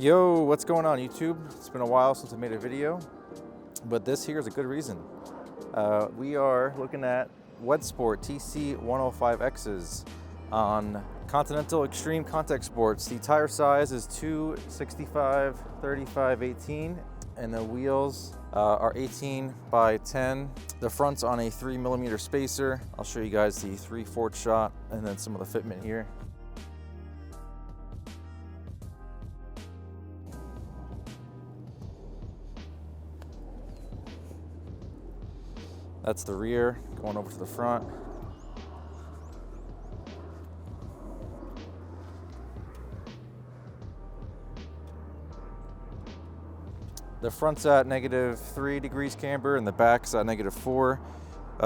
Yo, what's going on YouTube? It's been a while since I made a video, but this here is a good reason. We are looking at Wedsport TC105Xs on Continental Extreme Contact Sports. The tire size is 265 35 18 and the wheels are 18 by 10. The front's on a 3mm spacer. I'll show you guys the 3/4 shot and then some of the fitment here. That's the rear, going over to the front. The front's at -3 degrees camber and the back's at -4,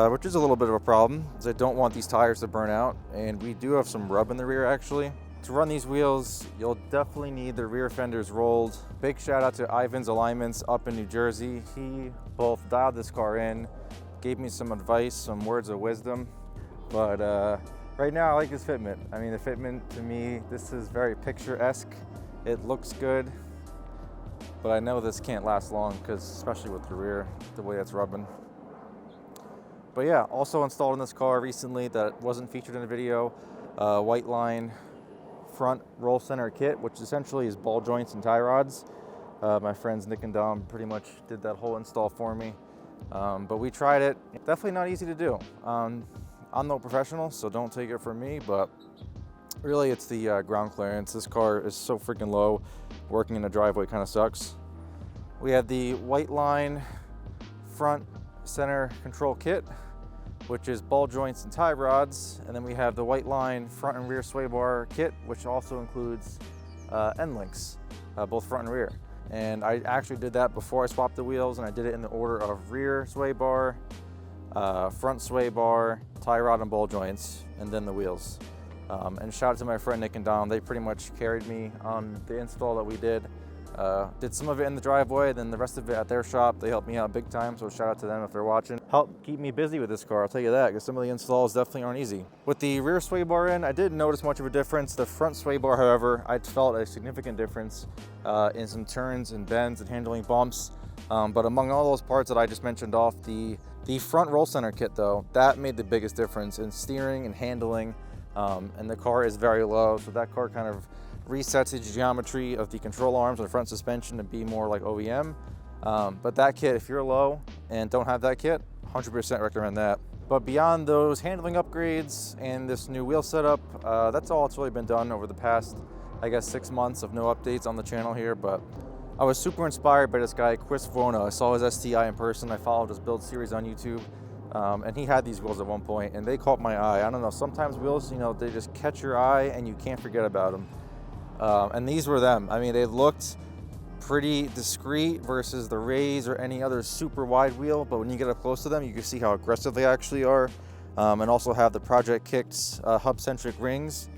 which is a little bit of a problem, because I don't want these tires to burn out. And we do have some rub in the rear actually. To run these wheels, you'll definitely need the rear fenders rolled. Big shout out to Ivan's Alignments up in New Jersey. He both dialed this car in, gave me some advice, some words of wisdom, but right now I like this fitment. I mean, the fitment to me, this is very picturesque. It looks good, but I know this can't last long, because especially with the rear, the way it's rubbing. But yeah, also installed in this car recently that wasn't featured in the video, Whiteline front roll center kit, which essentially is ball joints and tie rods. My friends Nick and Dom pretty much did that whole install for me. But we tried it. Definitely not easy to do. I'm no professional, so don't take it from me, but really it's the ground clearance. This car is so freaking low. Working in a driveway kind of sucks. We have the Whiteline front center control kit, which is ball joints and tie rods. And then we have the Whiteline front and rear sway bar kit, which also includes end links, both front and rear. And I actually did that before I swapped the wheels, and I did it in the order of rear sway bar, front sway bar, tie rod and ball joints, and then the wheels. And shout out to my friend Nick and Dom. They pretty much carried me on the install that we did. Did some of it in the driveway, then the rest of it at their shop. They helped me out big time, so shout out to them if they're watching. Helped keep me busy with this car, I'll tell you that, because some of the installs definitely aren't easy. With the rear sway bar in, I didn't notice much of a difference. The front sway bar, however, I felt a significant difference in some turns and bends and handling bumps. But among all those parts that I just mentioned off, the front roll center kit though, that made the biggest difference in steering and handling. And the car is very low, so that car kind of resets the geometry of the control arms and the front suspension to be more like OEM. But that kit, if you're low and don't have that kit, 100% recommend that. But beyond those handling upgrades and this new wheel setup, that's all that's really been done over the past, I guess, 6 months of no updates on the channel here. But I was super inspired by this guy, Chris Vuona. I saw his STI in person. I followed his build series on YouTube. And he had these wheels at one point and they caught my eye. I don't know, sometimes wheels, they just catch your eye and you can't forget about them. And these were them. I mean, they looked pretty discreet versus the Rays or any other super wide wheel, but when you get up close to them, you can see how aggressive they actually are. And also have the Project Kicks hub-centric rings.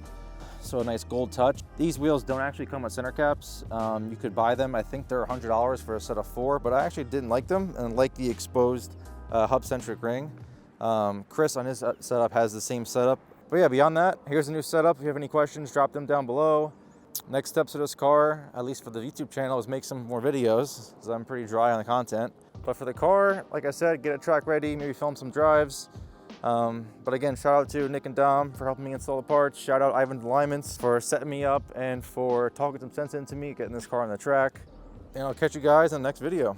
So a nice gold touch. These wheels don't actually come with center caps. You could buy them. I think they're $100 for a set of 4, but I actually didn't like them and like the exposed hub-centric ring. Chris on his setup has the same setup. But yeah, beyond that, here's a new setup. If you have any questions, drop them down below. Next steps of this car, at least for the YouTube channel, is make some more videos, because I'm pretty dry on the content. But for the car, like I said, get it track ready, maybe film some drives. But again, shout out to Nick and Dom for helping me install the parts. Shout out Ivan's Alignments for setting me up and for talking some sense into me, getting this car on the track. And I'll catch you guys in the next video.